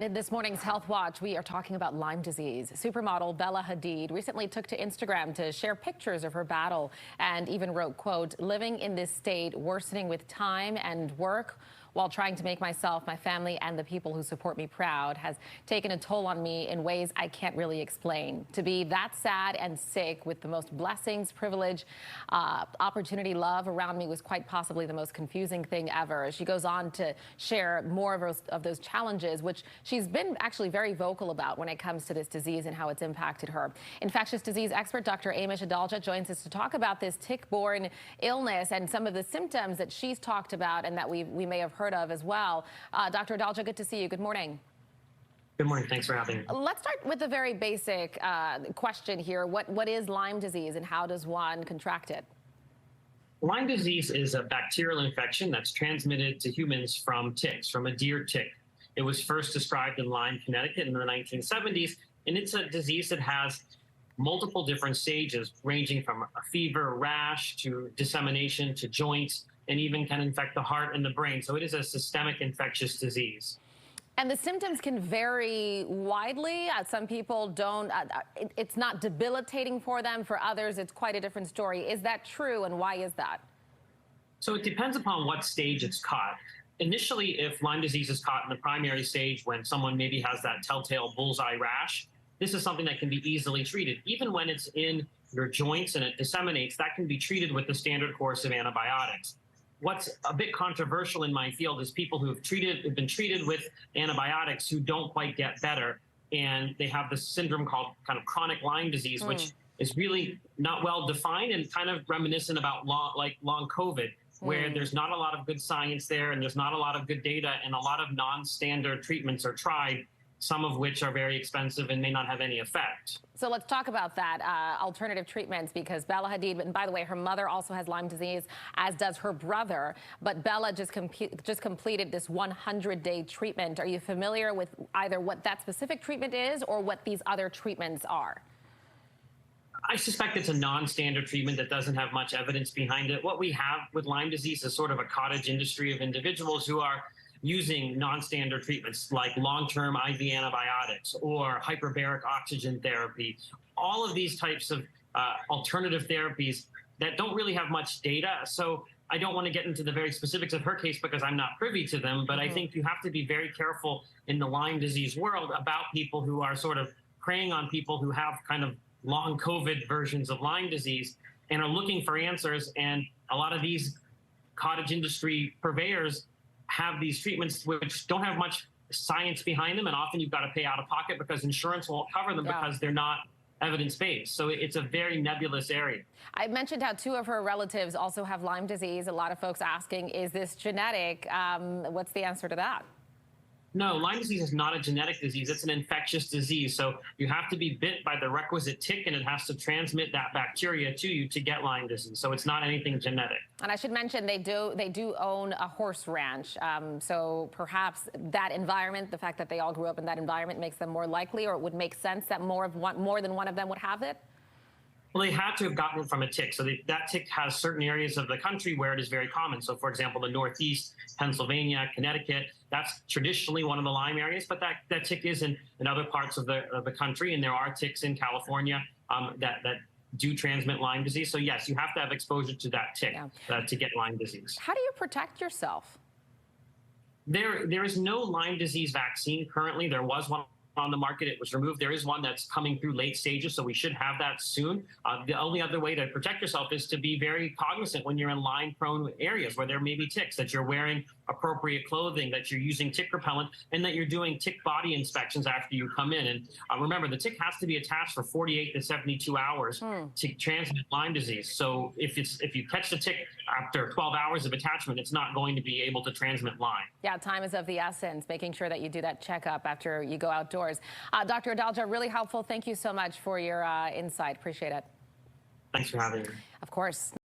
In this morning's Health Watch, we are talking about Lyme disease. Supermodel Bella Hadid recently took to Instagram to share pictures of her battle and even wrote, quote, "Living in this state, worsening with time and work while trying to make myself, my family, and the people who support me proud has taken a toll on me in ways I can't really explain. To be that sad and sick with the most blessings, privilege, opportunity, love around me was quite possibly the most confusing thing ever." She goes on to share more of those challenges, which she's been actually very vocal about when it comes to this disease and how it's impacted her. Infectious disease expert Dr. Amish Adalja joins us to talk about this tick-borne illness and some of the symptoms that she's talked about and that we may have heard of as well. Dr. Adalja, good to see you. Good morning. Good morning. Thanks for having me. Let's start with a very basic question here. What is Lyme disease and how does one contract it? Lyme disease is a bacterial infection that's transmitted to humans from ticks, from a deer tick. It was first described in Lyme, Connecticut in the 1970s, and it's a disease that has multiple different stages, ranging from a fever, rash, to dissemination, to joints, and even can infect the heart and the brain. So it is a systemic infectious disease. And the symptoms can vary widely. Some people don't, it's not debilitating for them. For others, it's quite a different story. Is that true, and why is that? So it depends upon what stage it's caught. Initially, if Lyme disease is caught in the primary stage, when someone maybe has that telltale bullseye rash, this is something that can be easily treated. Even when it's in your joints and it disseminates, that can be treated with the standard course of antibiotics. What's a bit controversial in my field is people who have been treated with antibiotics who don't quite get better, and they have this syndrome called kind of chronic Lyme disease, which is really not well defined and kind of reminiscent about long COVID, where there's not a lot of good science there, and there's not a lot of good data, and a lot of non-standard treatments are tried, some of which are very expensive and may not have any effect. So let's talk about that, alternative treatments, because Bella Hadid, and by the way, her mother also has Lyme disease, as does her brother, but Bella just completed this 100-day treatment. Are you familiar with either what that specific treatment is or what these other treatments are? I suspect it's a non-standard treatment that doesn't have much evidence behind it. What we have with Lyme disease is sort of a cottage industry of individuals who are using non-standard treatments like long-term IV antibiotics or hyperbaric oxygen therapy. All of these types of alternative therapies that don't really have much data. So I don't want to get into the very specifics of her case because I'm not privy to them, but I think you have to be very careful in the Lyme disease world about people who are sort of preying on people who have kind of long COVID versions of Lyme disease and are looking for answers. And a lot of these cottage industry purveyors have these treatments which don't have much science behind them, and often you've got to pay out of pocket because insurance won't cover them because they're not evidence-based. So it's a very nebulous area. I mentioned how two of her relatives also have Lyme disease. A lot of folks asking, is this genetic? What's the answer to that? No, Lyme disease is not a genetic disease. It's an infectious disease. So you have to be bit by the requisite tick, and it has to transmit that bacteria to you to get Lyme disease. So it's not anything genetic. And I should mention they do own a horse ranch. So perhaps that environment, the fact that they all grew up in that environment, makes them more likely, or it would make sense that more than one of them would have it? Well, they had to have gotten it from a tick. So that tick has certain areas of the country where it is very common. So, for example, the Northeast, Pennsylvania, Connecticut, that's traditionally one of the Lyme areas, but that tick is in other parts of the country, and there are ticks in California that do transmit Lyme disease. So, yes, you have to have exposure to that tick to get Lyme disease. How do you protect yourself? There is no Lyme disease vaccine currently. There was one on the market. It was removed. There is one that's coming through late stages, so we should have that soon. The only other way to protect yourself is to be very cognizant when you're in Lyme-prone areas where there may be ticks, that you're wearing appropriate clothing, that you're using tick repellent, and that you're doing tick body inspections after you come in. And remember, the tick has to be attached for 48 to 72 hours to transmit Lyme disease. So if you catch the tick after 12 hours of attachment, it's not going to be able to transmit Lyme. Yeah, time is of the essence, making sure that you do that checkup after you go outdoors. Dr. Adalja, really helpful. Thank you so much for your insight. Appreciate it. Thanks for having me. Of course.